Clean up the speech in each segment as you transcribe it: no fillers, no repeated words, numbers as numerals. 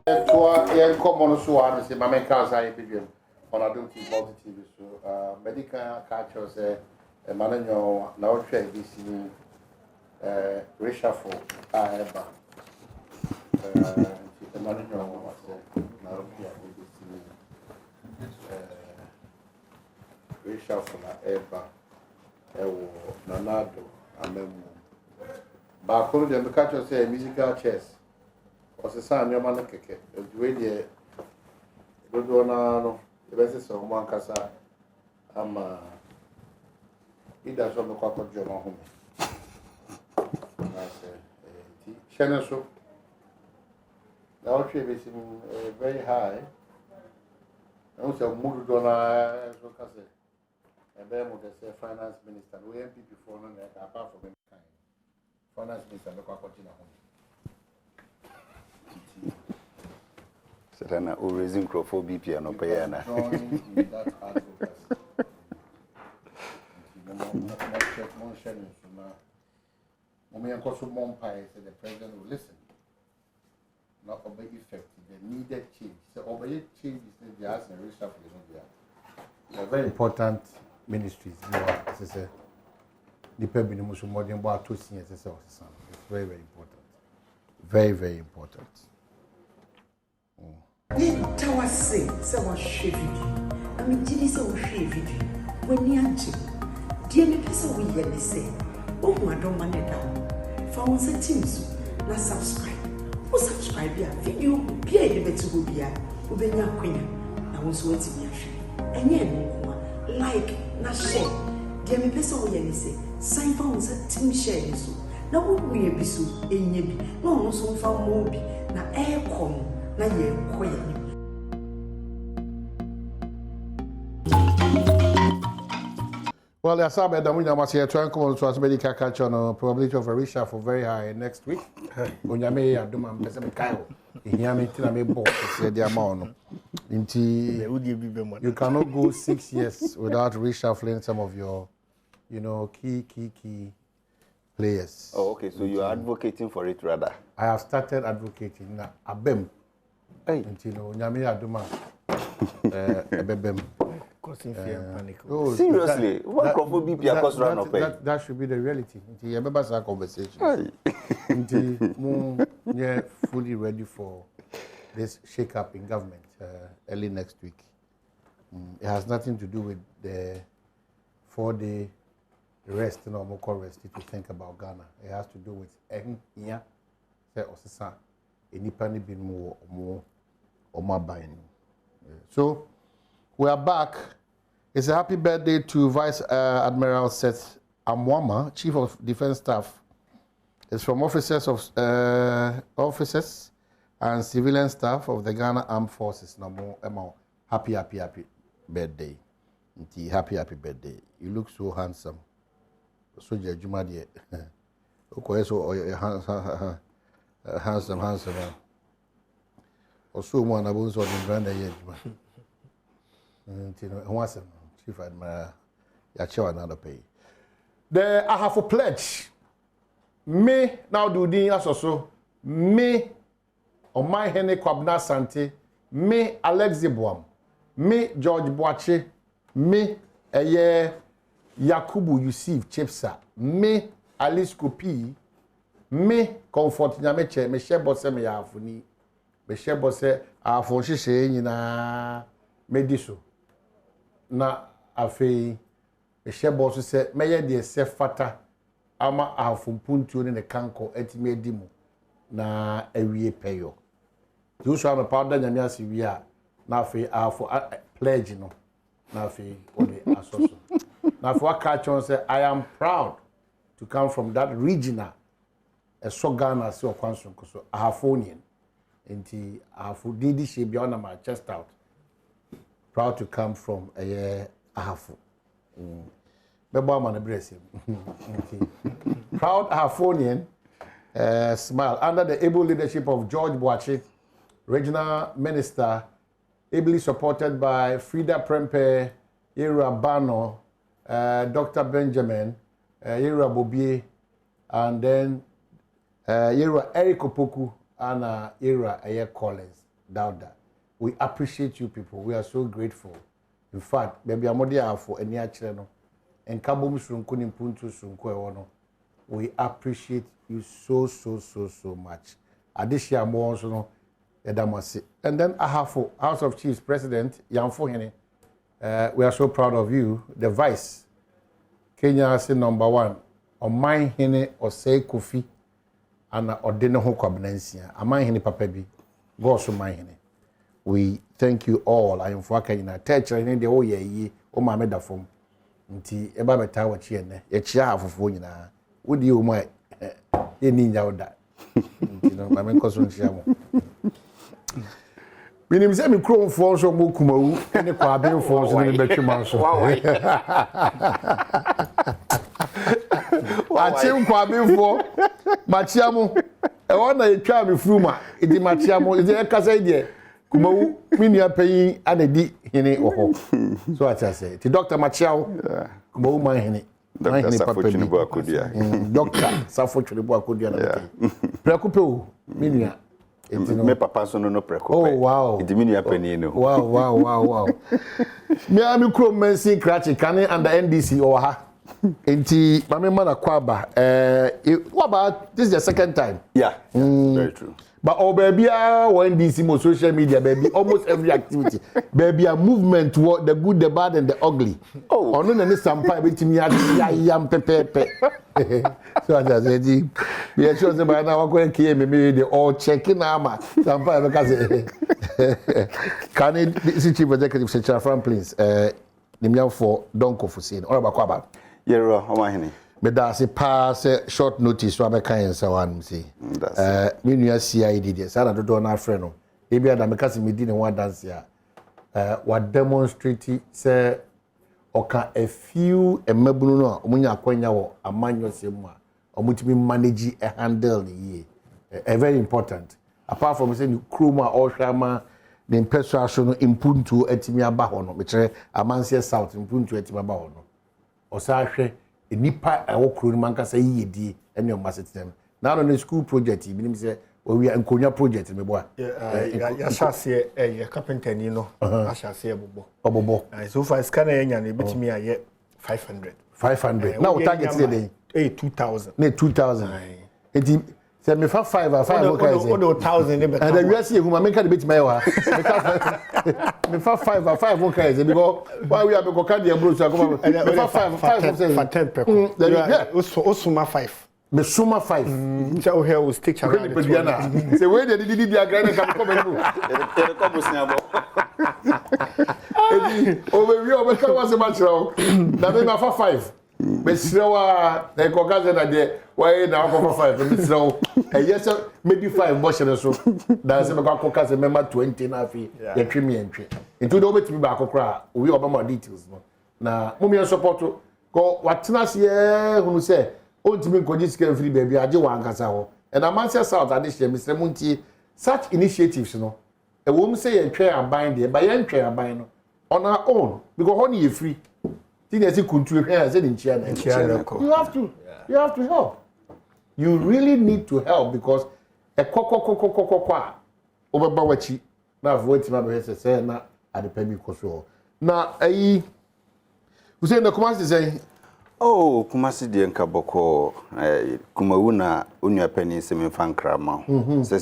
common so I say my cars I begin on Adom positive so medical culture say a man now try this reshuffle eba the man was now reshuffle eba nanado amemu ba ko dem culture say musical chairs Osesa nyoma na keke we dey dodo na no e be se so mo ankasa ama ida so me kwa kodjo ma ho na se ti chene so na o twe be very high na so mudu do na so ka se e be mo de se finance minister we MPP for no na apart from finance minister me kwa kodjo na ho Certainly, we're raising BP and Opayana. The president will listen. Not obey effective. The needed change. So obey change is the house and reshuffle. They are very important ministries. As I said, the people in the modern about 2 seniors. It's very, very important. Very, very important. Tawa say what she video. I mean, Jimmy say what she video. When you are dear me, person we hear say, oh, I don't want it down. For one teams, na subscribe. Who subscribe here? Video, be a debate to be here. Who be your queen? I want to wait to be a share. And yet, like, na share. Dear me, person we hear say, sign for one team share so. Now, we be so, and ye be no so far more be na air come. Well, the Asabe Damunya must here trying to come to medical culture on probability of a reshuffle very high next week. Onyame Adom Mpensenpensemu. Inyame tina me boss say the amount. You cannot go 6 years without reshuffling some of your, key players. Oh, okay. So you are advocating for it rather. I have started advocating now. Abem. Hey. Onyame Adom ebebem. Seriously, what BP cause run up? That should be the reality. You remember that conversation. Yeah, fully ready for this shake-up in government early next week. It has nothing to do with the 4-day rest, more rest to think about Ghana. It has to do with Enya, say Osisa, Enipani bin more or more buying. So we are back. It's a happy birthday to Vice Admiral Seth Amwama, Chief of Defense Staff. It's from officers and civilian staff of the Ghana Armed Forces. Happy birthday. Happy birthday. You look so handsome. Soldier Jumadi. Okay, so handsome. Also, one about so the brand yet. Chief Admiral, Yachewa another pay. I have a pledge. Me now do the also. Me Omanhene Kwabena Asante. Me Badwam. Me George Boache. Me Yakubu Yusuf Chepsa. Me Alice Kopi. Me Comfort Nyameche. Me Shebose me yafuni. Me Shebose afonshi she nyina mediso. Na afei Shebose se meye de se fata ama afumpuntuo ne kanko etime edimu na awie peyo. Joshua me powder nyame asiwi a na afei afo pledge no na afei ode asoso. Na afo aka chon say I am proud to come from that regional Ghana se okwanso so Ahafonian. Enti afu didi she bia na my chest out. Proud to come from Ahafu. Proud Ahafonian, smile. Under the able leadership of George Boache, regional minister, ably supported by Frida Prempe, Ira Bano, Dr. Benjamin, Ira Bobie, and then Ira Eric Opoku, and Ira Collins. doubt that. We appreciate you people. We are so grateful. In fact, baby, I'm there for any channel. And Kabum Sunku Nimpuntu Sunku Ewono. We appreciate you so much. Adishia more also no Edamasi. And then Ahafo, House of Chiefs President Ampofo-Adjei. We are so proud of you. The Vice, Kenya is #1. Omanhene Osei Kofi and Odene ho Kwabena. Omanhene Papa bi. Go so Omanhene. We thank you all. I am for Kenya. Teacher in the ye o ma meda fom. Nti eba beta wa chi ene. Ye chia afofo nyina. Wodi o ma ye ni nya oda. Nti no ma men koso nchia mo. Minim se mi krom fo so mo kumawu ene kwa ben fo so ni betwe man so. Achim kwa ben fo machia mo. E wona etwa mi fruma. Idi machia mo. Idi e kasa ide. Kumawu minia payin anedi hene oho. So I say the doctor Machiao Kumawu man hene. Doctor Safo Akodia. Doctor Safo Akodia na. Prekupe o minia. Me papa so no prekupe. Oh wow. It minia payin no. Wow. Me am kro mensi krachi kane under NDC or ha. Enti mama mana kwaba what about this is the second time? Yeah. Very true. But oh baby, when DC more social media, baby, almost every activity, baby, a movement toward the good, the bad, and the ugly. Oh, on no some part with me, yam pepe. So I said, yeah, sure, the man now going to maybe they all checking armor. Some part because can it see chief executive secretary from please? Name for Donko for saying all about Kwaba. Yeah, Omanhene. But that's a pass short notice so I can say one see. Me nua CID there. Say na do na friend no. E bia da me kasi me di ne one dance ya. What demonstrate say oka a few emabunu no omunya akwanya wo amanyo semu a omutimi manage a handle the year. Very important. Apart from saying kroma or shama the impetuous no impuntu etimi aba ho no. Me kire amanse south impuntu etimi aba ho no. Osa hwe nipa ewo kro ni mankasa yiyedi ene o masetem na no the school project bi nim se we nkonya project me bo ya shase carpenter ni no ashase obobo so far scan enya na bitimi aye 500 now target dey 2000 na 2000 enti se me fa 5 okay say o 1000 e be and the US e huma menka dey bitimi aye wa me fa 5 okay say because why we have go card the bro so come me fa 5 say for 10 per o suma 5 me suma 5 so here we stick around the say where they did the agreement can come and over we over can was much now na me fa 5 me srewa e ko gaze na de why na ko 5 me srewa yes maybe 5 bo shere so da se me ko kaze me ma 20 na afi ya twemi entwe into do betimi ba akokra we obama details no na mo me support ko watena se hunu se ontimi nkoji sika free baby age wan kasa ho and amanse south adishie misre munti such initiatives no e wo say ye twa aban de ba ye ntwa aban no on our own because honey you free tin ye kuntu here say nchia na you have to help. You really need to help because a kwa obeba wachi na avoid ma be say na adepa bi koso na ayi we say na Kumasi say oh Kumasi de nkaboko kumawu na onua pani se me fankrama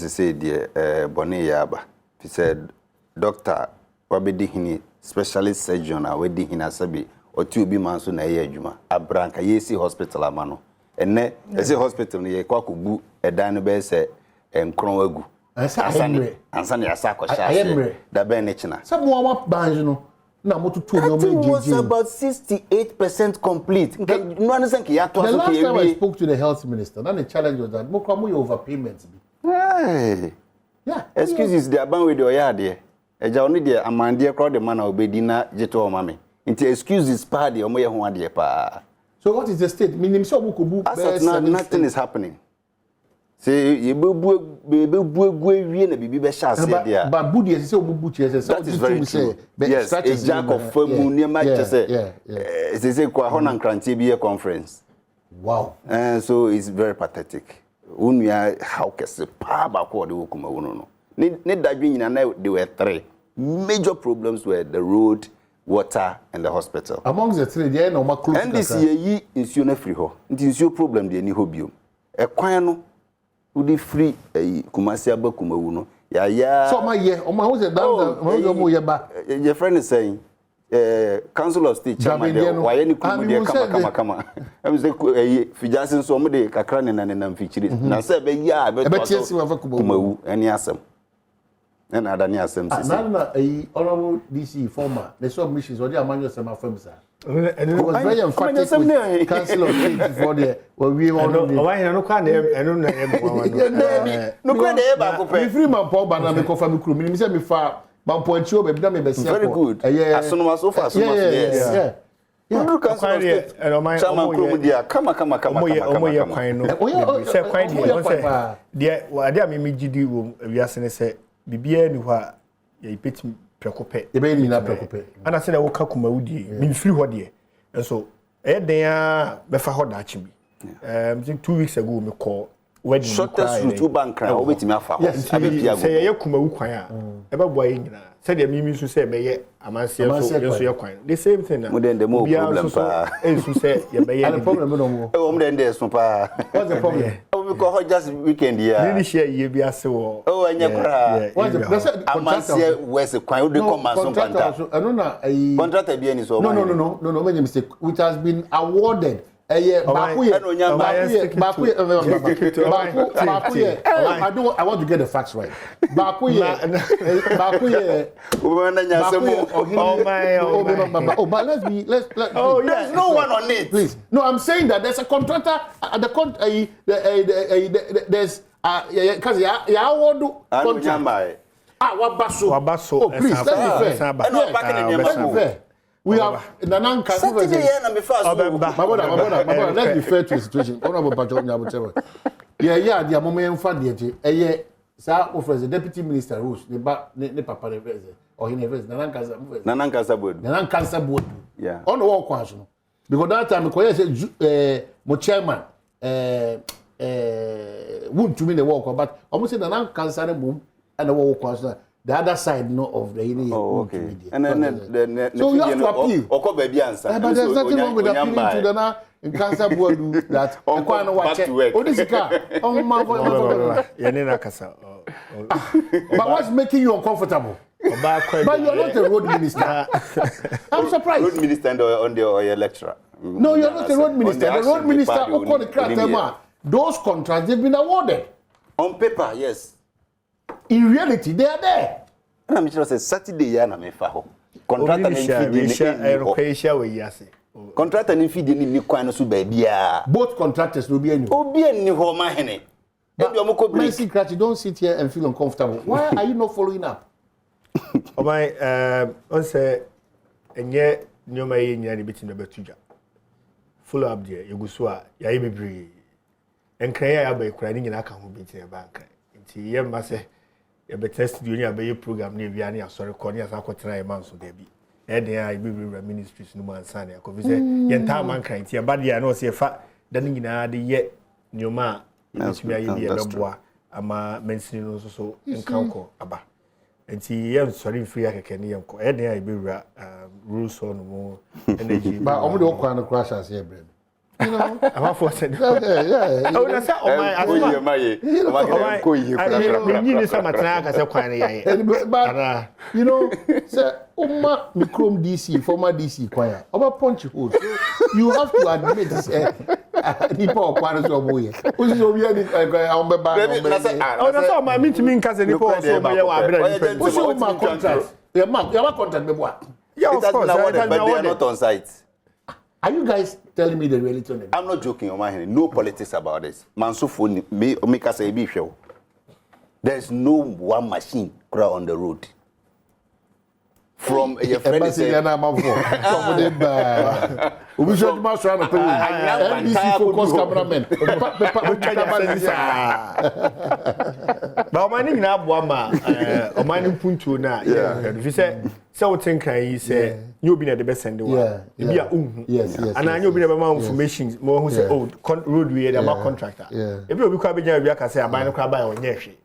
say de bone yaba he said doctor wabedi hini specialist surgeon a wedi hina sabi oti obi manso na ye adwuma abranka yesi hospital amano enne ese hospital ne ye kwakobu edan no be se enkron agu ansane asako sha da ben ne china some more banjo no na motutu no me was about 68% complete no understand ki ya to so the last time I spoke to the health minister then the challenge was that mo kwa overpayments bi hey yeah excuses the aban we do ya de eja oni de amande crowd the man obedi na jeto o mame into excuses party omo ye ho ade pa. So what is the state? Meaning so nothing is happening. Say you bu wie na bibi be sha se dia. But budi say omubu che say that is very true. Yes, a jack of famu ni ma che say say kwa ho na nkrantie bi conference. Wow. And so it's very pathetic. Unya how kese pa ba ko de okuma wono no. ne dadwe nyina na there were 3 major problems were the road, water and the hospital. Among the 3 there no ma close. And this year insuo na free ho. Nti insuo problem de ni ho biom. Ekwan no udi free Kumasi aba Kumawu no. Ya so my year, my house down mo ye ba. Your friend is saying Council of State chairman why any kuma kama. Am say Fijansin so mo de kakra ne na mfichiri. Na say be ya be Kumawu any asem. And Adani asem say. Na honorable DC former the submissions or the among some firms sir. It was very emphatic with Council of State for the we want to why no kan enu na no kwa de ba ko pe free man Paul Bana me ko fa me kru me say me fa man ponchi o be na me be say very good asono so far so much yes no Council of State chairman kru dia kama omo kwan no say kwan dia say dia ade a me gidi wo wiase ne say bibia ni ho a ye petim prekope e be ni na prekope ana se na wo ka Kumawu die me free ho de so e den a be fa ho da achi bi 2 weeks ago me call wedding shortest route to bank ra o betimi afa ho abepia go say ye Kumawu kwan a e ba boa ye nyina say de mimi so say me ye amanse so ye kwan the same thing na mo den de mo problem pa e so say ye be ye the problem no mo e mo den de so pa what's the problem because just weekend here really share ye bi ase wo anya kra what's the amanse west kwan o de come as contractor no na contractor bi any so no make mistake which has been awarded I want to get the facts right. But let's there's no one on it. Please. No, I'm saying that there's a contractor at the there's because Wabaso. Oh, please, let's be fair. We have Nanan Saturday na me first my brother, let's be fair to the situation. Honorable Pacho Nyabutero. Yeah, the moment for the sir offers the deputy minister rules, the papa or he never Nanan Cancer board. Yeah. On the walk question. Because that time my chairman wouldn't to me the walk, but almost in Nanan Cancer boom and the walk question. The other side of the okay. And then so you have to appeal. Oko baby answer. But there's nothing wrong with appealing to the in cancer board that back to work. But what's making you uncomfortable? But you're not a road minister. I'm surprised. Road minister on your lecturer. No, you're not a road minister. The road minister who called the crap, those contracts they've been awarded. On paper, yes. In reality, they are there. And I'm just saying Saturday ya na me fa ho. Contractor na feed ni kwan so ba bia. Both contractors will be any. Obi ani ho Omanhene. Ebi omko break. Secret, you don't sit here and feel uncomfortable. Why are you not following up? Oh my on say enye nyoma ye nya ni bitim na batuja. Follow up there you go so a ya ye bebre. Enkran ya ba ikura ni nyina ka ho bitim e bank. Nti ye ma say ye be test studio ni abaye program ni bia ni asori ko ni asa kwotena e man so da bi. E den a ibe ministries no man san ya ko bi say ye nta man kan nti e ba dia na o say fa da ni nyina de ye nyoma bitimi aye bi e beboa ama mensini no so nkanko aba. Nti ye nsori mfiri akeke ni yenko e den a ibe wura rules on mo energy. But omo de okwa no crash as ye bre. You know, I'm for said. Yeah. Oh, that's all my. I need some attack as a quine. But you know, sir, Oma Mikrom DC, former DC choir, over punch hole. You have to admit this. People of Quanas or Boy. Who's the oh, that's all my mean to me, cousin. What's your contract? Your contract, what? Yeah, of course, but they are not on site. Are you guys telling me the reality? I'm not joking, Omanhene. No politics about this. Mansufo make us a beef show. There's no one machine on the road. From your friend is saying, we should master on the NBC focus cameraman. But my name is Badwam. My name is Punto na. If you say something, you say you be the best in the world. Yes. And I know be the information more who say, oh, roadway, the contractor. If you be quite big, you can say I buy no crab by on yeshi.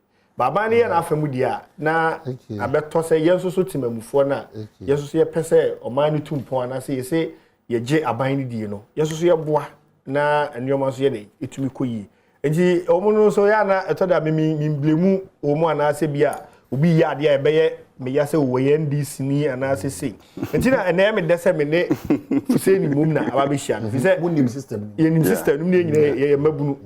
baba ne na afemu dia na abeto se yenso so timamufo na yenso so ye pese oman ni tumpon na se yese ye je aban ni die no yenso so ye boa na enioma so ye dey etumi koyi enti omuno so ya na etoda mi blemu omu ana se bia obi ya ade e beye me ya se wo ye ndc ni ana se sei enti na ene me dese me ne fuse ni mum na aba be hia no fise wunim system ye nim system ni nyina ye mabunu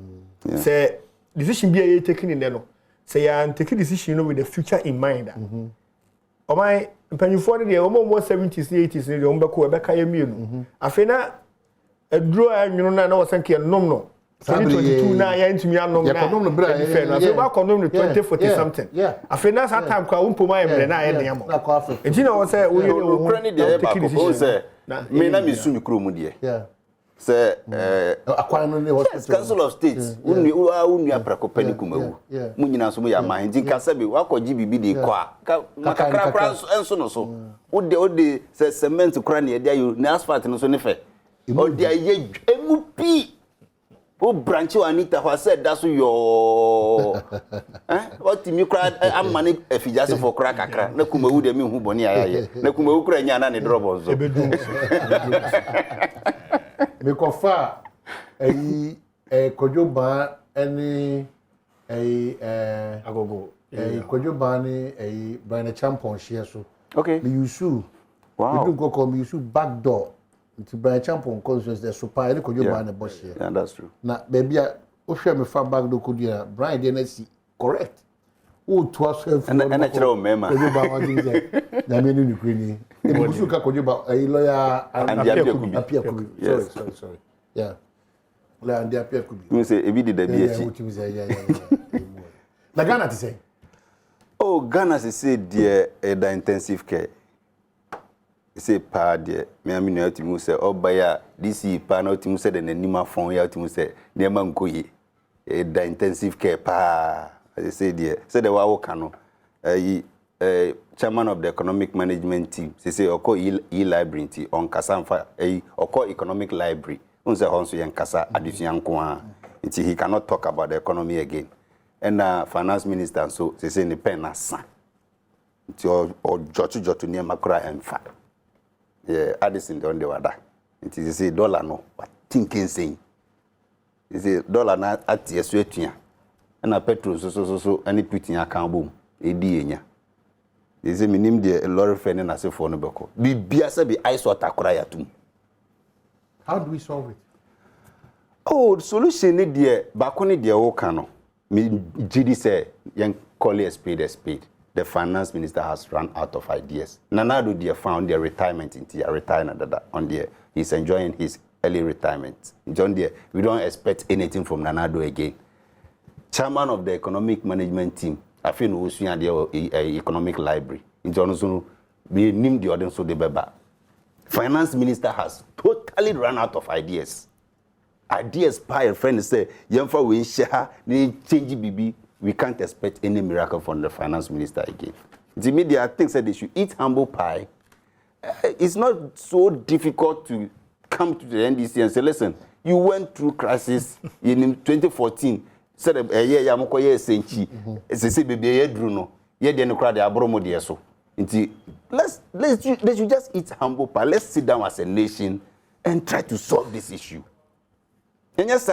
se decision bia ye taking in there no say you take a decision with the future in mind. Oh my, Pennyford, the almost 70s, 80s, the Umbako, Becca, Emil. Afena, a draw, and you know, was thinking, no. 2022 now, I to me, I'm not going to 2040 something. Yeah, Afena, that time, Kwabena, and I am. And you know what I say, we will take a decision. Me na me sumi kro mu de. Yeah. Say Council of States unu aprakopani kumawu mu nyina so mu ya man din kasa bi wakoji bibi de kwa makakra pra enso no so ode say cement kra na ye ayo na asphalt no so ne fe ode aye emu pi o branch wa Anita wa said that so yo what mi kra amane afijase for kra kakra na kumawu de mi hu boni ayaye na kumawu kra nya na ne drobo zo me kofa kojoba any agogo kojoba ni Brian Champion share so okay me yusu wow we do go call me yusu back door into Brian Champion conscious the super any kojoba ni boss here yeah that's true na baby o hwe me fa back door kodia Brian dey na see correct o to aso and chira o mema kojoba wa dey na me ni kwini Musu ka kojoba lawyer apia kubi sorry yeah lawyer and apia kubi you say ebi did be echi yeah na Ghana to say oh Ghana say there the intensive care say pa there me am no atimu say obaya this pa na atimu say the nanima fon ya atimu say nema nkoyi the intensive care pa say there say the wa wo kano chairman of the economic management team say oko e-library ti on kasanfa oko economic library unse honso yen kasa adusuan ko a nti he cannot talk about the economy again and finance minister so say ni pen na san nti o jotu ni makura emfa yeah Addison don de wada nti say dollar no thinking saying say dollar na atie so atua na petrol so any putin aka bom edi enya they say minim de lorry fare na se for no beko bibia se bi ice water kora ya tum. How do we solve it? Oh, the solution ni de ba ko ni de wo kan no me gidi say yen call a spade. The finance minister has run out of ideas. Nanado they found their retirement into a retirement on there. He's enjoying his early retirement. John dear, we don't expect anything from Nanado again. Chairman of the economic management team, I feel we see the economic library. In Johnson, we named the audience so the beba. Finance minister has totally run out of ideas. Ideas by a friend say, Yemfa we share, they change BB. We can't expect any miracle from the finance minister again. The media thinks that they should eat humble pie. It's not so difficult to come to the NDC and say, listen, you went through crisis in 2014. Said a year Yamokoye Senchi. It's a say baby Bruno. Yet the crowd abromo de so. Let's you just eat humble pie. Let's sit down as a nation and try to solve this issue. And yes,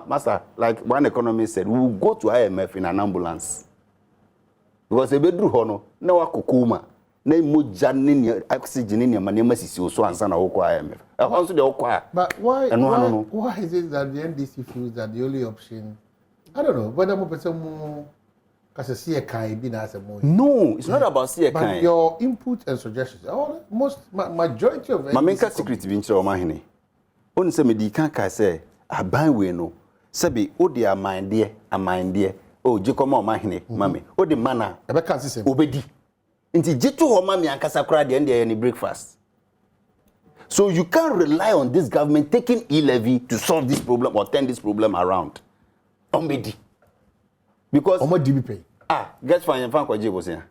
master, like one economist said, we will go to IMF in an ambulance. Because a bedroom hono, no akukuma, no mujanini oxygen in your manemas so and son of IMF. Also the Okwa. But why is it that the NDC feels that the only option? I don't know, whether Mpensenpensemu because see a kind be as a more. No, it's not about see a kind. But your input and suggestions, majority of my main secret being so Omanhene. On se me di kan ka say aban we no sabi o de mind there o je komo Omanhene mami o de mana e be kan system obedi nti je to ho mami ankasa kra de end any breakfast. So you can't rely on this government taking E-Levy to solve this problem or turn this problem around. Ombedi. Because omo DB pay. Get fine yan fan kwaje bosia.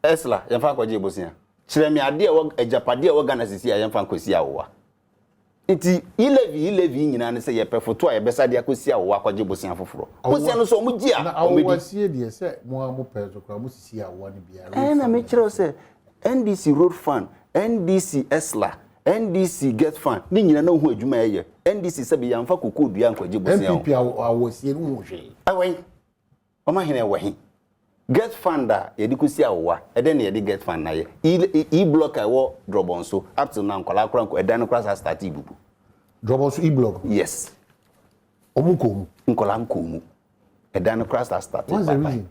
Esla yan fan kwaje bosia. Chire mi ade e wo ejapade e wo Ghana sisi yan fan kwasi awowa. Nti E-Levy nyina ne se ye pefoto a ye besa de akosi a wo akwaje bosia foforo. Bosia no so mo gi a. Na awosie de se mo peso kra mo sisi a wo ne bia. Na me kire se NDC Road Fund, NDC Esla, NDC Get Fund. Ni nyina na hu adwuma ye. NDC se be yamfa kokodu ya nkwaje bosia. MPP awosie no ho hwe. Awen. Omanhene wahi. Get Fund a ye dikosi a wo a. Ede na ye de Get Fund na ye. E-block a wo drobon so up to now kwala kranko edan kwasa start ibubu. Drobon so E-block. Yes. Omukomu. Nkola nkomu. Edan kwasa start. What's the reason?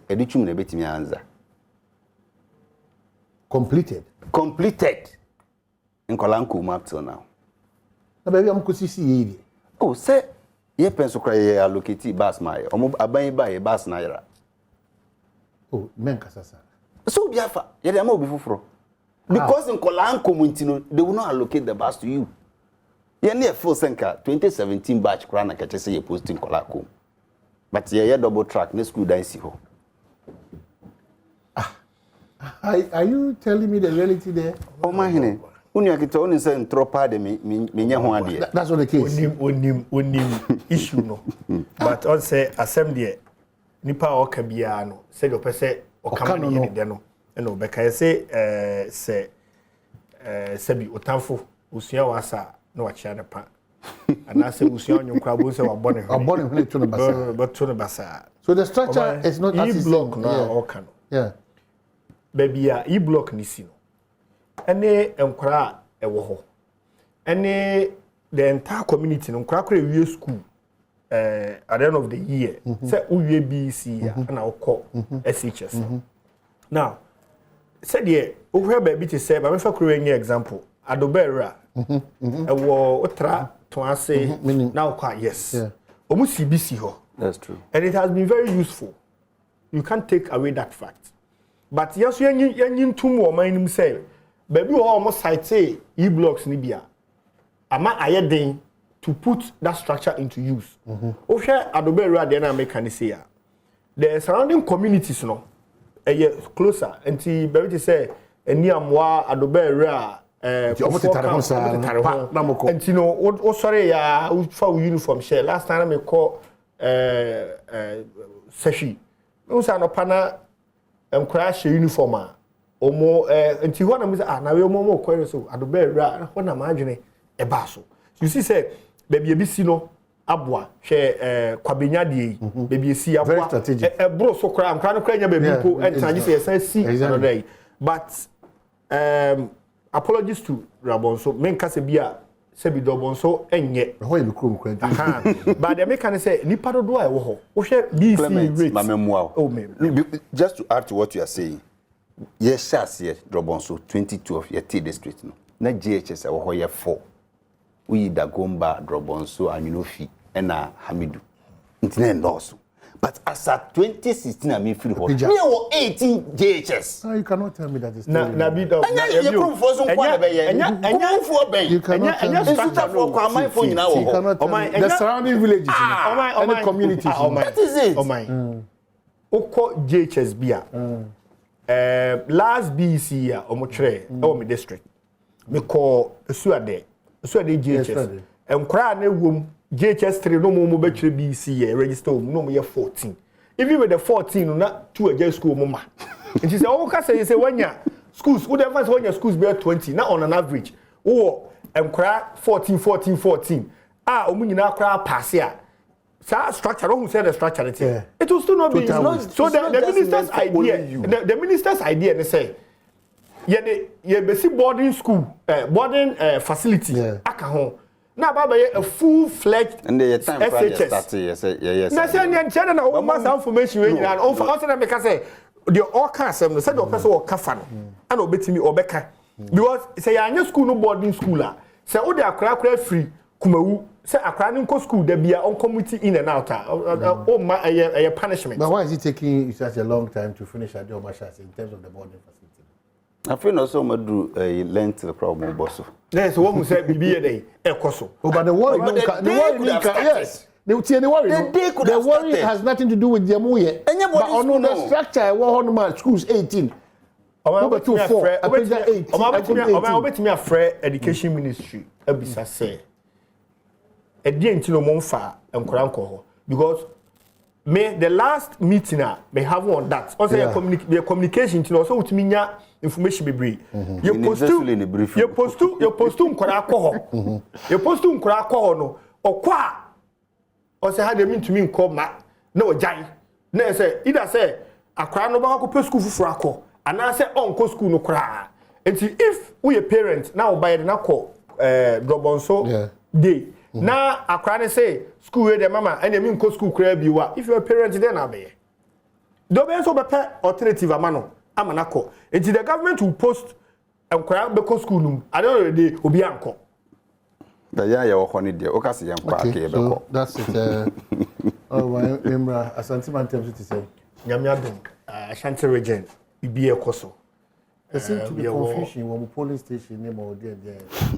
Edichum na betimi anza. Completed. Nkola nkomu up till now. Na baby am kosisi ye. Oh, say ye penso kra ye allocate bus my omo aban ba ye bus na yara. Oh, men kasasa. So biafa ye dem obi foforo. Because nkola nkomu ntino they will not allocate the bus to you. Ye na full senka 2017 batch kra na kache say ye posting nkola kom. But ye double track na school dan si ho. Are you telling me the reality there? Omanhene unu akito unu say ntropa de me nye ho ade. That's not the case. Onim issue no. But on say asem de nipa o ka bia no say do pese o ka me ne de no. No be ka say sebi otamfo usua wasa no wa chia de pa. Ana say usua onyo kwa bo say wa bone ho. Abone ho to no basa. But to no basa. So the structure is not as E-block no o ka no. Yeah. Baby E-block ni si no. Ene enkwara ewo ho. Ene the entire community no enkwara kora wie school at the end of the year. Say uwie BC ya na ukọ SHS. Now said ye ohwe baby to say ba me fa kora any example adobera ewo otra to ase na ukọ yes. Omu CBC ho. That's true. And it has been very useful. You can't take away that fact. But yes, you two more mind say, baby, almost cite E-blocks Nibia. Ama ayedin to put that structure into use. Okay, Adobe Radiana mechanism. The surrounding communities no, closer. And the baby say, and near moi Adobe Ra. And you know, oh sorry, yeah, for uniform share. Last time I call Seshi. No, sir, no pana. Crash uniform omo nti ho na me say na we omo kwere so adobe ra ho na imagine e ba so you see say baby e si no aboa hwe Kwabena de baby e si aboa e bro so kra no kra nya baby ko entra say say si another but apologies to Rabon so men ka se bia se bi dobon so enye ho e krom kra but the make say nipa do do a wo ho wo hwe BC rate oh me just to add to what you are saying yes here Robon so 2012 ye T district no na GHS wo ho ye 4 we Dagomba Robon so Anyunofi na Hamidu ntine ndoso but as at 2016 I mean free ho me wo 18 GHS you cannot tell me that is na be do na you prove for so kwa be ye you cannot the surrounding villages and communities that is it oko GHS bia last BC ya omotire e me district me call Suade GHS enkra na ewom GHS 3 no mo betwere BC ya register no mo ye 14 even with the 14 na two Adjei school mo ma nti say o ka say wanya schools who dey find wanya schools be 20 na on an average wo enkra 14 omu nyina akra pass ya structure who said the structure it will still not be so the minister's idea the minister's idea they say ye basic boarding school boarding facility aka ho na baba ye a full-fledged and the time project start yes na say nyan chede na wo mass information we nyina on for say make say the all can say the person wo kafa no and obetimi obeka because say ya school no boarding school a say wo dey akra free kumawu say akra nko school da bia on community in and out a punishment. But why is it taking such a long time to finish at Adom in terms of the boarding facility? I feel also me do length the problem bosso. Yes, what we say bibi dey ekoso. But the worry yes. The worry has nothing to do with the muye. But on the structure, schools 18. obetimi afre education ministry abisa say edie ntino momfa enkora nko because the last meeting may have on that also the communication ntino so utimi nya information bebre you post nkora akọ no okwa o say ha de ntumi nko ma na ojan na say either say akra no ba ko school fufu akọ ana say onko school no kra if we a parent now buy the na ko drobonso day na akra ne say school we the mama and me nko school kra bi wa if you a parent then abe do be so be alternative amano amana ko the government will post akra be ko school num at the end of the day obi anko da ya wo khoni de o ka se yanko ake be ko that's it oh my member Asante man tell you to say nyame Adom Asante region bibi ekoso there seems to be confusion when police station name or there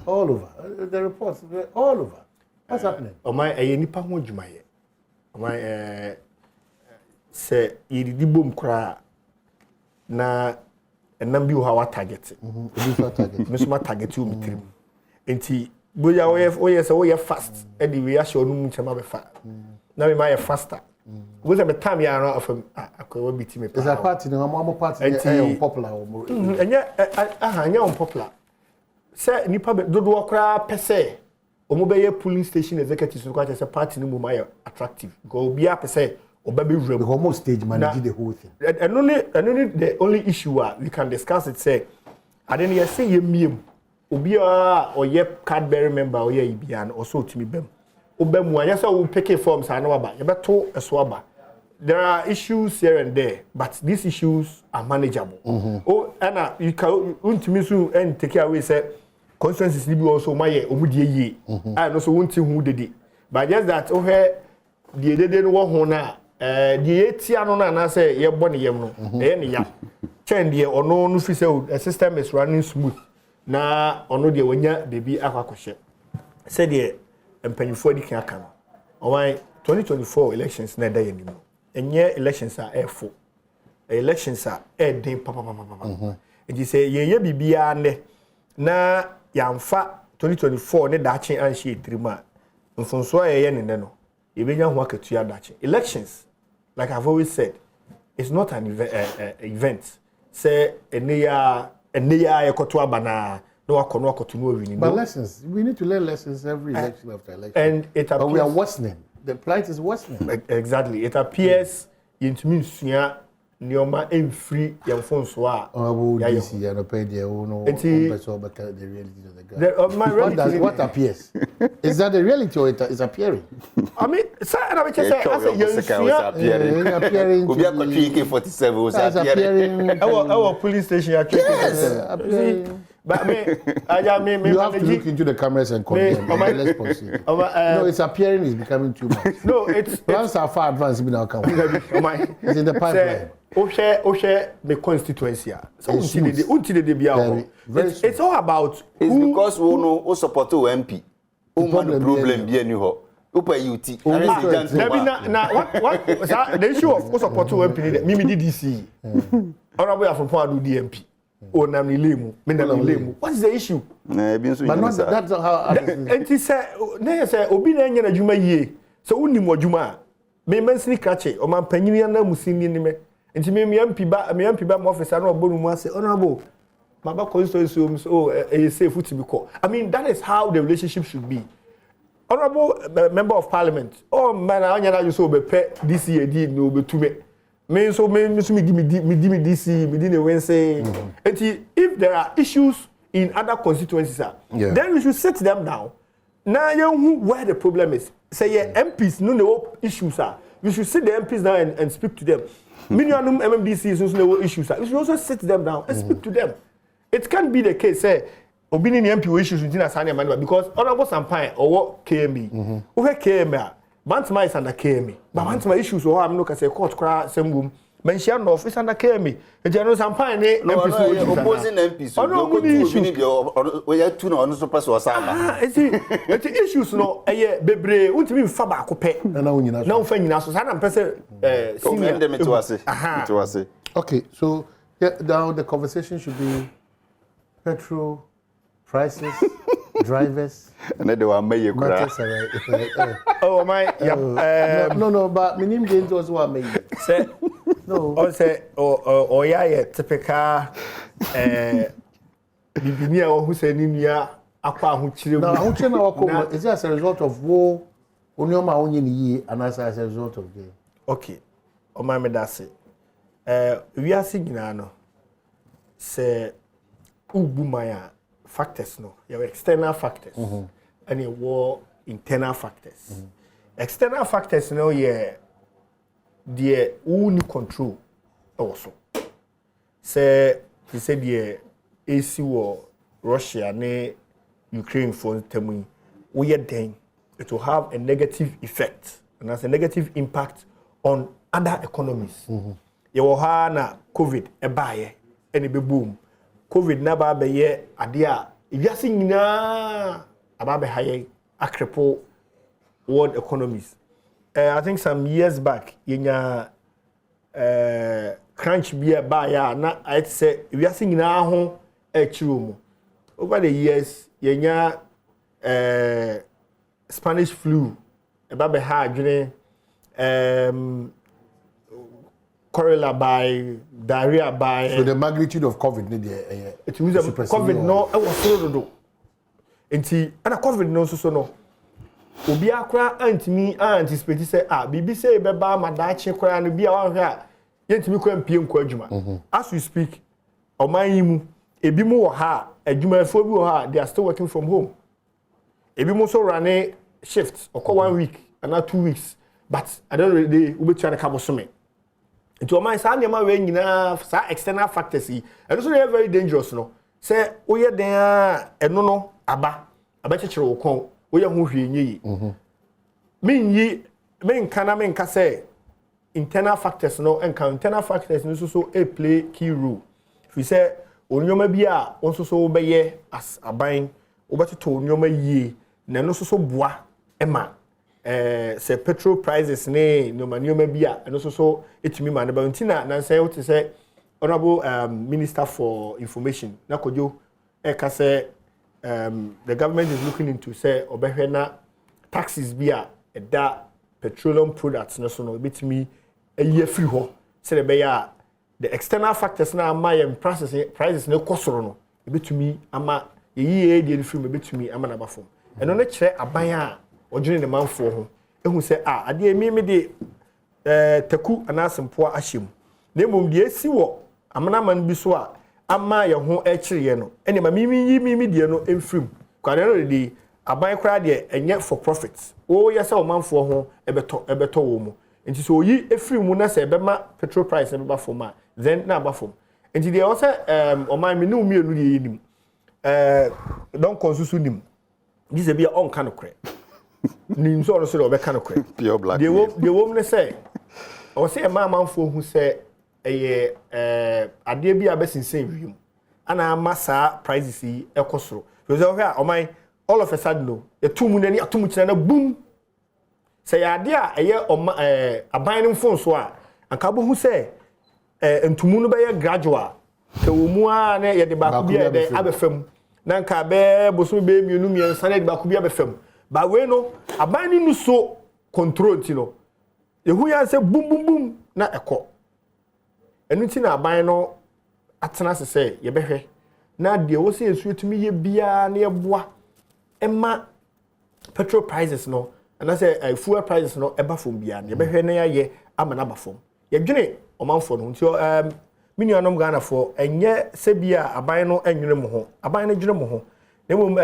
all over the reports all over what's happening my nipa ho dwumaye my say yidi bom kra na enam bi wo ha wa target me so ma target you mitrim enti boya we say fast e di we asho no mu chema be fa na me ma faster we say me time ya no of akwa biti me is a party no am party unpopular enya anya unpopular say nipa dodo kra pese omo be polling station executives ko say party no mu ma attractive go obi a pese obabe wura the whole stage manage the whole thing and only the only issue we can discuss it say I didn't hear say yemiem obi or ye card bearer member or ye ibian also to me bem obemu anya say we pick forms and waba ye beto eswaba there are issues here and there but these issues are manageable oh and you can untimi so and take away say constituencies ni bi also maye omudie yi and also wonti hu dede but just that oh he die dede no wo ho na die etia no na say ye bɔ ne yam no ne ya chen die ono no fi say the system is running smooth na ono de wonya bebi akwakohye said the empanyfo di kan aka no owan 2024 elections na da yanim enye elections are efo elections are den papa e say ye bibia ne na yamfa 2024 ne dache anhye etrima mfonso ye ne no ebenya ho akatua dache elections like I've always said it's not an event say eneya ekoto abana no akono akoto no wini but lessons we need to learn lessons every election after election and it appears, but we are worsening the plight is worsening exactly it appears yentumi nsua nioma emfree yemfonso a this year no pay there no person back the reality of the ground what appears is that the reality or it is appearing I mean sir I say appearing obi akotwe AK47 was appearing our police station appearing but me you have to look into the cameras and condemn let's proceed no it's appearing is becoming too much no it's plans are far advanced in our country it's in the pipeline o share the constituency so until the bia it's all about it's because we know who support o MP o man the problem be any ho upa UT what the issue of who support o MP me DDC honorable Ampofo-Adjei DMP o nam ni lemu me nam ni lemu what is the issue na bi nso but not that's how and he say na say obi na nya na adwuma yie so unim adwuma me mansini krache o man panyini na musini ni me nti me MP ba mo officer na obonu mu ase honorable maba constituency so safe to be called I mean that is how the relationship should be honorable member of parliament oh man anya na you so be pe this year di no betume me so me di this me di ne Wednesday nti if there are issues in other constituencies then we should sit them down now you where the problem is say MPs no issues we should sit the MPs down and speak to them minimum MMDC is no issues we should also sit them down and speak to them it can't be the case say obini ni MP issues within Asante man because honorable Sampain or KMB who KMB Bantama is under KMB but Bantama issues or I'm not say court cry same mention of is under KMB the general Sampain MPs opposing MPs no go to obini we two no no super so asamba it's issues no bebre untimi mfa ba ko pe na unyina na mfa nyina so sana mpese senior dem to ase okay so now the conversation should be petrol prices, drivers. And then they were made Matters are right. Oh my, yeah. No, but my name gains also what made. Say No. or say or yeah, typical Bibinia or who say Ninia Aqua who chill. Now, how can our come? Is it as a result of war? Only my own year, and as a result of game. Okay. O my me that's it. We are singing now. Say Ubumaya factors no. You have external factors and you war internal factors. External factors no yeah the only control also. Say he said the AC war Russia ne Ukraine for temu we are then it will have a negative effect and has a negative impact on other economies. You will have na COVID a buy any be boom. COVID na ba be ye adia if you see na about be high a cripple world economies. I think some years back in crunch beer buy na I'd say if you see na ho e chirumu over the years yenya Spanish flu about be hard cholera by diarrhea by So the magnitude of COVID it was COVID no I was so do enti ana COVID no so no obi akra antimi anticipate say bibi say be ba madache kra no bia wa hwe a yentimi kwa mpie nkwa adwuma as we speak oman mu ebi mu wo ha adwumafo bi wo ha they are still working from home ebi mu so run shift or 1 week and 2 weeks but I don't really we be trying to come so me into oman sa nyama we nyina sa external factors yi and so they very dangerous no say oye den eno no aba chekere wo kon oye ho hwe nyi min kana say internal factors no and internal factors no so play key role if we say onyoma bi a won so be ye as aban obeto onyoma yie na no so boa ema say petrol prices ne nyoma bi a no so etimi ma na ba ntina na say what say honorable minister for information na kojo ka say the government is looking into say obehwe na taxes bi a da petroleum products no so no betimi ayi free ho say be ya the external factors na ama yem prices ne kosoro no betumi ama yeyi dey free me betumi ama na bafom eno ne kire aban a odwene ne manfo ho ehu say ade emi de taku anasempo ahyem na mom de esi wo amana man bi so a ama ye ho ekireye no ene ma mimi de no emfrim kwade no de aban kra de enye for profits o ye say o manfo ho ebeto wo mu nti so yi efrim na say ebema petrol price ebe ba fom a then na ba fom nti de o say o man me no mienu de yinim don konsusu nim this be on kan okre nim so so be kan okre pure black de wo ne say o say manfo hu say eye ade bi abesinsen wiem ana masa prices yi ekosoro so say o man all of a sudden no etumu nani atumu kina na boom say ade a eye aban no phone so a anka bo hu say entumu no be gradual te wo mu a na ye de ba ku bi e de abefam na nka be boso be mienu miensa na de ba ku bi abefam ba we no aban ni no so control ti no ehu ya say boom boom boom na ekọ enu ti na aban no atena se ye behwe na de wo se esu etumi ye bia na ye boa ema petrol prices no and say fuel prices no eba from bia na ye behwe na ye ama na ba fom ye dwene omanfo no nti minuanom Ghana for enye se bia aban no enwene mo ho aban no dwene mo ho na mom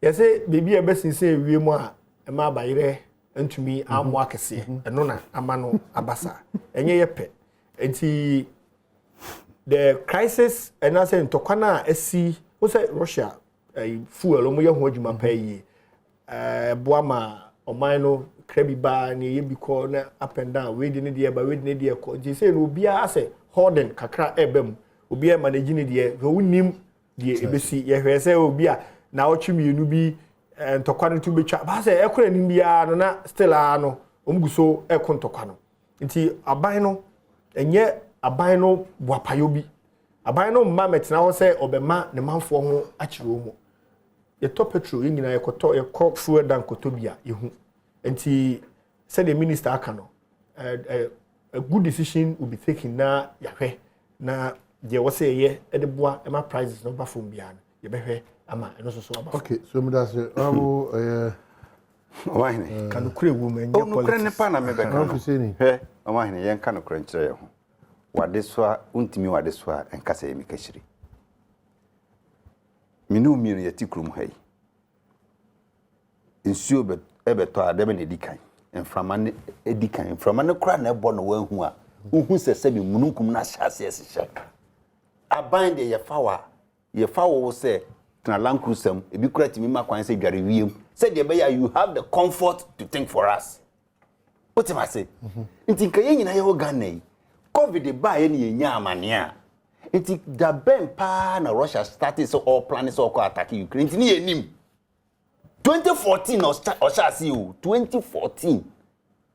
ye se bebi e besinse wie mu a ema abayire ntumi amo akese eno na ama no abasa enye ye pe enti the crisis and I say ntokwana esi wo say Russia fuel omo ye ho adwuma pa yi boama oman no krabi ba na ye biko na up and down we dey ne ba we dey ne ko ji say no bia say holding kakra ebem obi e manage ne dey wo nim dey ebesi ye hwe say obi a na otwemienu bi ntokwana tu betwa ba say ekora nim bia no na still no omguso ekon ntokwa no nti aban no enye aban no boapayo bi aban no mma metina ho say obema ne manfo ho akire mu ye top petrol nyina ye koto ye kɔ fuel dan koto bia ye hu enti said the minister aka no a good decision will be taken na yahwe na je wo say ye de boa e ma prices no ba from bia no ye behwe ama eno so aba. Okay, so me that's Omanhene kan kure wo me nye politics ne pa na me be kan Omanhene yen kan kure nkyere ye ho wade so a untimi wade so a enkasa ye mikashiri minu miru ye tikrum hai nsuo be ebeto adebe ne dikan enframa ne edikan enframa ne kura na ebo no wanhu a uhu sese bi mununkum na hyase esehye aban de ye fa wo se na lankrusam ebi kura timi makwan se dware wiem said you have the comfort to think for us. What am I say? Inti kaye nyina ye Ghana yi. COVID ba ye ne nya amania. Inti da ben pa na Russia started so all planning so ko attack Ukraine. Inti ni enim. 2014 Osha see you 2014.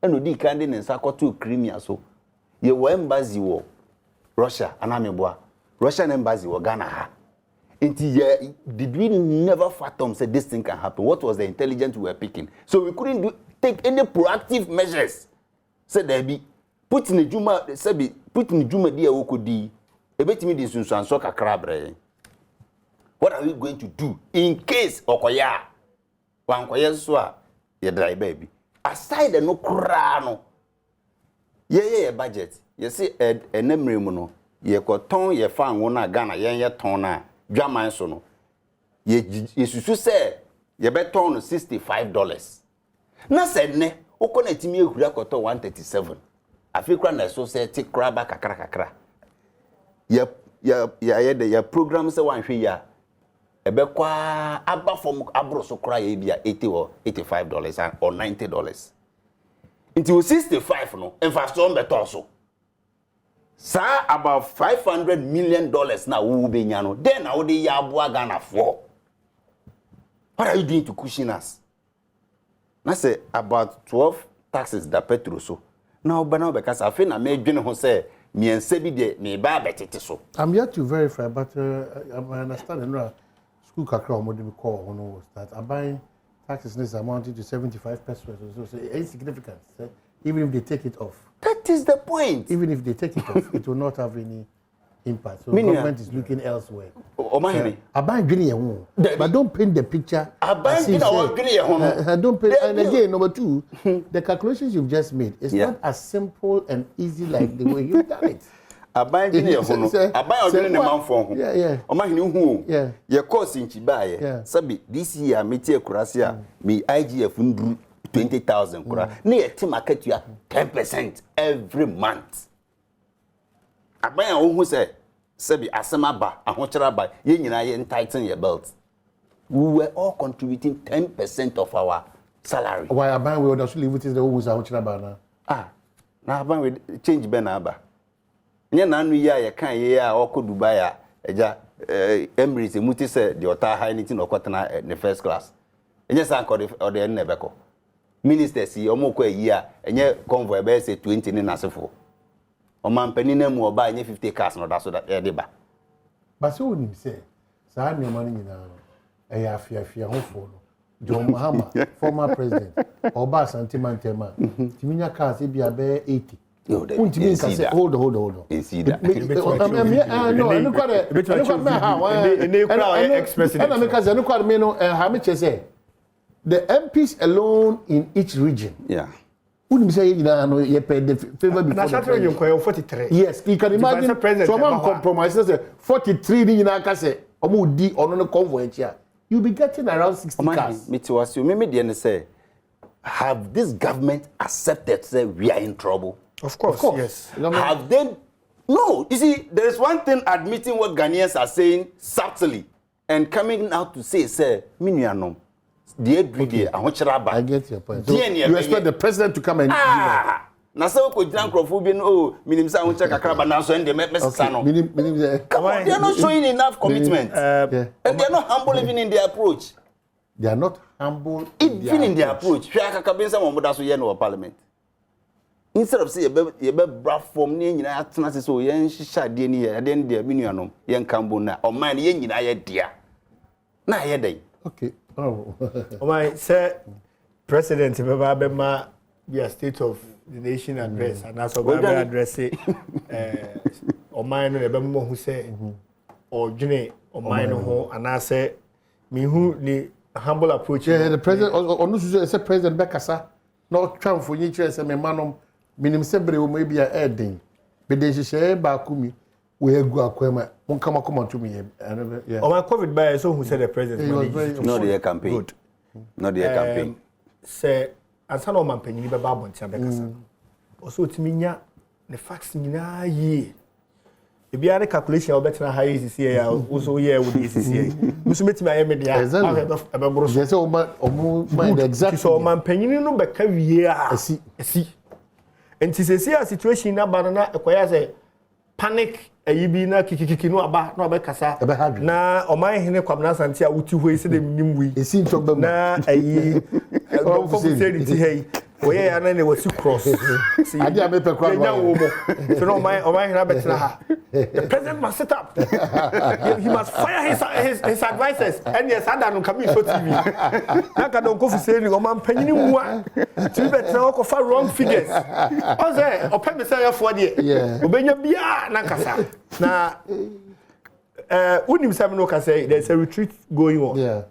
Eno di kan de nsa to Crimea so. Ye wo embassy wo Russia anameboa. Russian embassy wo Ghana ha. Did we never fathom said this thing can happen? What was the intelligence we were picking? So we couldn't take any proactive measures. Said there be put in the Juma dia wokodi. Ebetimi di sunsuanso kakra bre. What are we going to do in case okoya? Wankoya so a ye dry baby. Aside the no kra no. Ye budget. You see enemre mu no. Ye ko ton ye fa anwo na Ghana ye ton na Dwaman so no ye susu say ye beton no $65 na said ne ukona timi ehura koto 137 afikra na so say ti kraba kakra ya program say wan hwe ya ebekwa aba from abro so kra ya bia $80 or $85 or $90 until 65 no inflation beto so Sir, about $500 million now will be nyano. Then I would ya Ghana for. What are you doing to cushion us? I say about 12 taxes that petrol so. Now, because I feel I made General say me and Sebi de me ba so. I'm yet to verify, but I understand school kakra mo dey call was that I buy taxes is amounting to 75 pesos or so insignificant. Even if they take it off. That is the point. Even if they take it off, it will not have any impact. So the government is looking elsewhere. Omanhene. But don't paint the picture. Don't paint. And again, number two, the calculations you've just made is not as simple and easy like the way you've done it. Your course in Chibaye. Sabi this year metie kurasia me IGF ndru 20,000 kura. Near to market you 10% every month. Abaya who say, Sabi Asamaba, Ahochara, ye tighten your belt. We were all contributing 10% of our salary. Why Abaya we would also live with the who's Ahochara? Now Abaya we change Benaba. Nanu ya can ya or could Dubai, Emirates, Muti said the Ota Heineken or Cotton in the first class. And yes, I called it or the Nebeko. Minister si omoko year enye convoy be say 20 ni nasefo omanpanina mu oba enye 50 cars no da so da e ba but so nim say sa ni omani nyina e ya afia hofo no John Mahama former president oba Asante mantema timinya cars e bia be 80 untimi nka say hold on see that no anu kwa ex-president and make say anu kwa me no ha me che say the MPs alone in each region. Yeah. Wouldn't say you know you pay the favor before the president. 43. Yes, you can imagine someone compromises 43 in Akase omudi on the convoy here. You'll be getting around 60 cars. Me to ask you, me say, have this government accepted say we are in trouble? Of course. Yes. Have they? No. You see, there is one thing admitting what Ghanaians are saying subtly and coming out to say, Minianom. I get your point. So you expect the president to come and give it? Na so ko John Crofobin minim say won check akraba na so end message no. They are not showing enough commitment. And they are not humble even in their approach. They are not humble even in their approach. Hwe akaka ben say mo da so ye no parliament. instead of say you be bra form ne nyina atena se so yen hihya de ne ye de ne de minuanom yen kambo na o man yen nyina ye dia na ye den okay oh my say president be ma be state of the nation address and that's what we address it o man no be mo hu say o dwene o man no ho and I say me hu ni humble approach yeah the president onu say president bekasa no twan for nyi kire say me manom minim se bre o maybe a eden be de hihye ba kumi we egu akwema won kama come to me yeah o my covid by so who said the president no the campaign good no the campaign say ansa no man panyini be ba abontia be kasa o so timi nya the facts nyina yi e bia the calculation o better high is here ya o so here with this here musu metimi aye media e be boro so say o mu mind exactly so man panyini no be ka wie a esi enti sesi a situation na ba na ekoya say panic ayibi na kikikiki no aba na oba kasa na Omanhene Kwabena Asante a wuti hoi se de nimwi esi ntoba na ayi for sincerity hey oye ya na ne wasi cross see ade a mepe kwa nya wo mo so no Omanhene abetena ha the president must sit up he must fire his advisors and yes Adom come in so TV na ka don ko fiseri o man panyini mu a ti betena o ko fa wrong figures o say o peme say ya fo de obenya bia na kasa na unim sam no ka say there's a retreat going on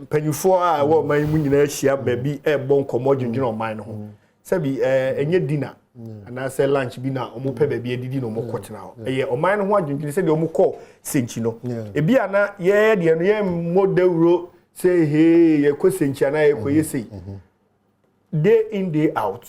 panyufo a wo man mu nyina ahia baabi e bon komo dwendwen o man no ho sabi enye dinner and say lunch bi na omo pe baabi adidi no mo kotena ho eye o man no ho adwendwen say de omo call senchi no e bia na ye de no ye modewro say hey ye ko senchi na ye ko ye say day in day out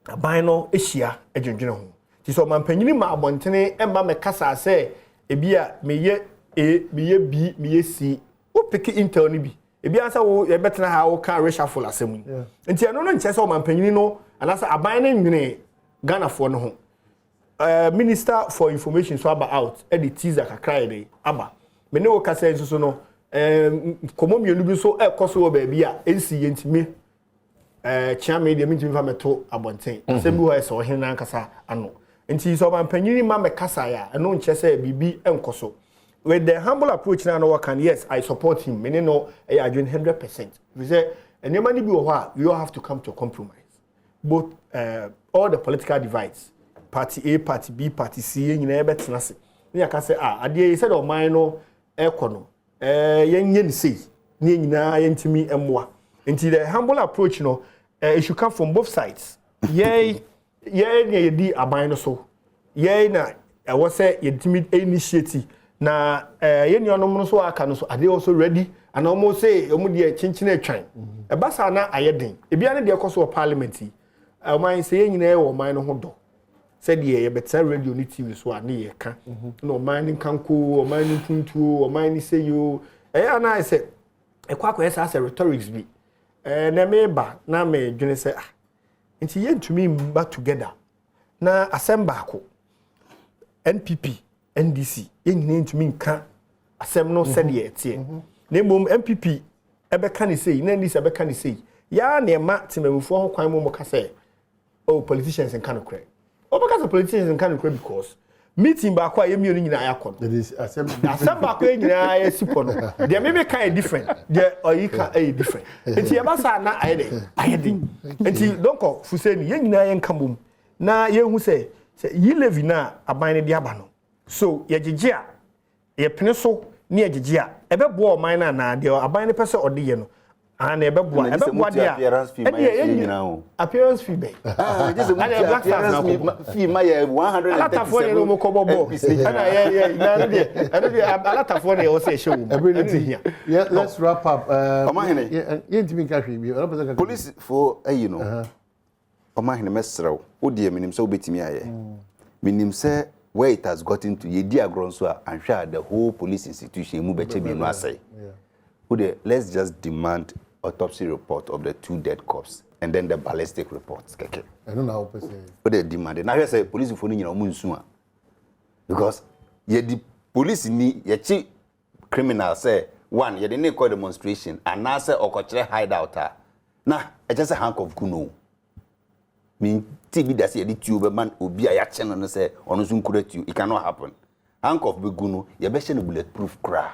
aban no ahia adwendwen ho ti so man panyini ma abontene e ma me kasa say e bia me ye B me ye C o pick intel ni bi e bia say wo ye betena ha wo kan reshuffle asem nti eno no nche say o man panyini no anasa aban no nwene Ghana for no ho minister for information so about out e the teaser kakra e dey aba me ne wo kasa enso no komo mienu bi so e koso wo ba bia ensi yentime chia media mi ntimi fa meto abonten asem bi ho ese ohen na kasa ano nti so man panyini ma me kasa ya eno nche say bibi enkoso with the humble approach na no can yes I support him me no I adwin 100% we say enema ni bi wo ho you all have to come to a compromise both all the political divides party A party B party C nyina ebetena se ni aka say ade say the man no ekono yenye ni sei ni nyina yentimi emmoa nti the humble approach no it should come from both sides ye di aban no so ye na wo say yentimi initiative na ye nuanom no so aka no so ade also ready and almost say omu de chinchina atwan e basa na ayeden e bia ne de ekoso parliament man say ye nyina e wo man no ho do said ye better radio ni TV so a ne ye ka no man ni kanko o man ni tuntu o man ni say you na say e kwa esa as rhetorics bi na me ba na me dwene say nti ye ntumi mba together na asem baako NPP NDC ye nyina ntumi nka asem no said ye tie na mom MPP ebe ka ni say na NDC ebe ka ni say ya na ma temamufo ho kwan mo ka say oh politicians and kind of credit. Oh, because the politicians and kind of credit because meeting back why you mean ayakon. That is assembly back when you are sipono. They may be kind of different. They or you can a different. And you basa na ayede. And you don't call Fuseni yen na yen kambum. Na yen who say E-Levy na abane de abano. So ye gigea ye peneso ni ye gigea. Ebe bo man na de abane pese ode ye no. And a beboa there. Appearance fee. Just a black fee, my 100. A lot of money, no cobo. A lot of money, also show. Yeah, let's wrap up. Police for you know. Omanhene mesra o de minim so betimi aye. Minim say where it has gotten to ye dia gronso and share the whole police institution mu beche bi no asay. Let's just demand autopsy report of the 2 dead corpses and then the ballistic reports. Keke. I don't know how to say. What they demanded. Now you say police for ni nyina because ye the police ni ye chi criminal say one ye dey call demonstration and now say okochire hideout na e just a handcuff kuno. Mean TV that say the tube man obi a ya channel no say ono so nkura tube it cannot happen handcuff be gu no ye be hye no bulletproof kra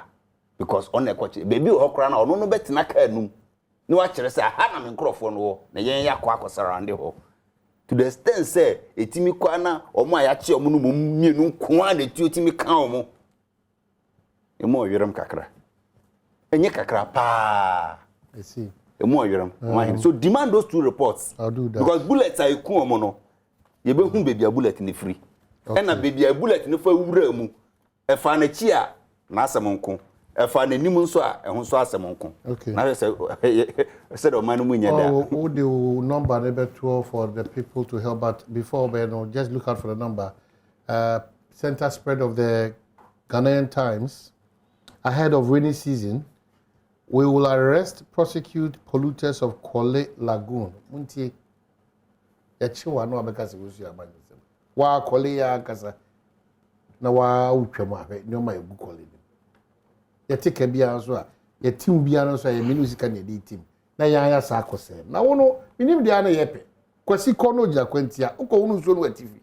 because on e kwache baby o kra na ono no betina ka anum ni wa kire say ha na me nkrofo no na yen yakọ akosara ande ho to the extent say etimi kwa na omo a ya che omo no mienu nko a na tu etimi kan omo emo oyeram kakra enye kakra pa I see. Emo oyeram so demand those 2 reports. I'll do that because bullets are ku omo no ye be hu baby a bullet ni free and na baby a bullet ni fa wura mu e fa na chi a na asem nko e fa na nim nso a e ho so asem nko na say said o man mu nya da who the number number 12 for the people to help out before just look out for the number center spread of the Ghanaian Times ahead of rainy season. We will arrest, prosecute polluters of Kwale Lagoon. Muntie. Yachiwa no abekasi wusu ya banyi. Wa Kwale ya kasa. Na wa utwema he nyoma egu Kwale. Yatike bia nso a, yatim bia nso a yeminu sika ne di tim. Na ya sa akose. Na wono minim dia na yepe. Kwasi kono gya kwantia. Uko wonu nso no atifi.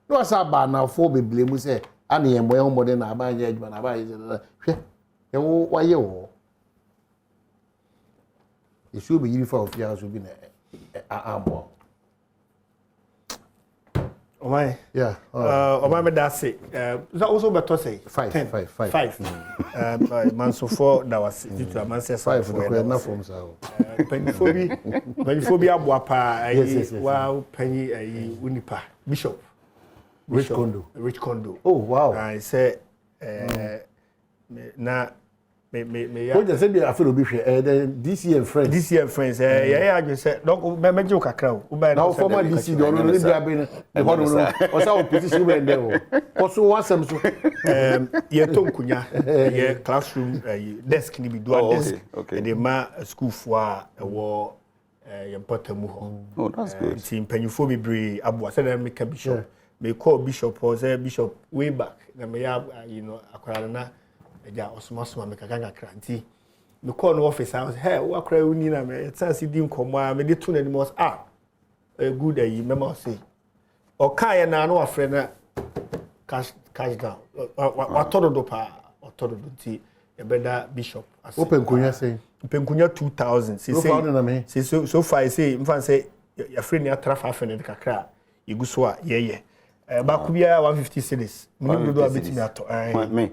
No asa ba na fo beble mu se ana yembo ye mbode na abanye adwuma na abanye. Hwe. Ye wo waye wo. It should be uniform of yours will be arm. Oh my. Yeah. Oh my, that's it. That also better say 5. 5. Man so 4 that was due to a man says 5 for enough from so. Pennyphobia Wapa, yes. Wow, Penny, Unipa, Bishop. Rich condo. Oh, wow. I say, na. What you said I feel be DC and friends. Yeah, I just said, don't make you kakra. Now former DC don't really be abin the one or so position when there. Also want some so ye tonkunya ye classroom desk ni bi dual desk. The ma school for wo Mpensenpensemu ho. Oh, that's good. Team Pennyfo bebre abua said I make a bishop. Me call bishop or say bishop way back. Na me ya akwara na ja osoma me kakanga kranti me call no office I was hey wa kra uni na me tsansi di nkomo me de to na nimos good ayi mema say o kan na no afre na cash down wa todo pa o todo ti e beda bishop as open kunya say penkunya 2000 say so far say mfan say ya free ni atrafa afene kakra iguso a ye Bakubia 150 cities. Mini do abeti me ato. Me.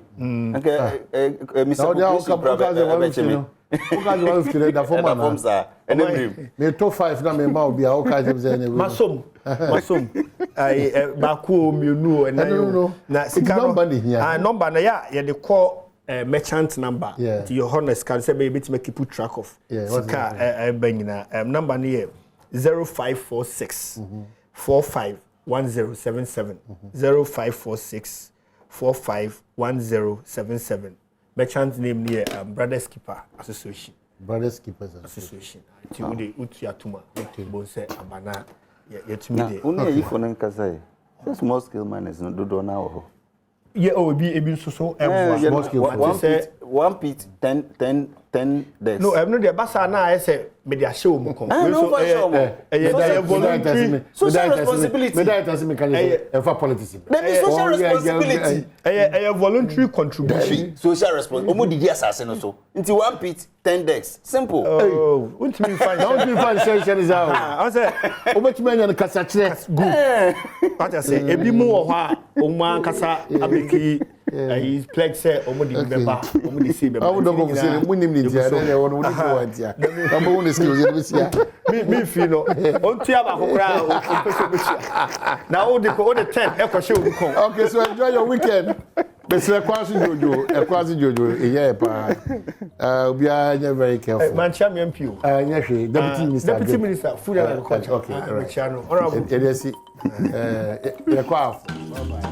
Okay, Mr. Ukazi da forma na. Me to 5 na me ma obi a ukazi ze na. Masom. Ai baku mienu na sika number ni here. Number na ya de call merchant number. To your honest can say be to make keep track of. Sika banyina number ni 0546 45 1077 0546 451077 merchant name near Brothers Keeper Association. Brothers Keepers Association. Ti ude utiatuma bo se abana yetumi de. Una yifo nan kasai. Small scale miners no do na ho. Yeah, ebi so small scale. One pit 10 days. No, I'm not the basa na I say me dey show mo kon. Social responsibility. Me that as me can for politics. Social responsibility. Voluntary contribution. Social responsibility. Omo didi asase no so. Nti one pit 10 days. Simple. Oh, want me find solution is out. I say omo timi anya kasa kire. Good. What I say ebi mu wo ho a omo kasa abeki he pledge say omo di beba omo di say beba. I would go say munim ni dia na won wo di want ya. Number 1 skills you be see. Me feel no. On tia ba kokra o pese be. Na o the 10 e kwahye o kon. Okay, so enjoy your weekend. Besre kwasi jojo yeah pa. We are very careful. Mancha me MPO. Nyehwe deputy minister food and agriculture. Okay, all right. Honorable. Edesi. Bye bye.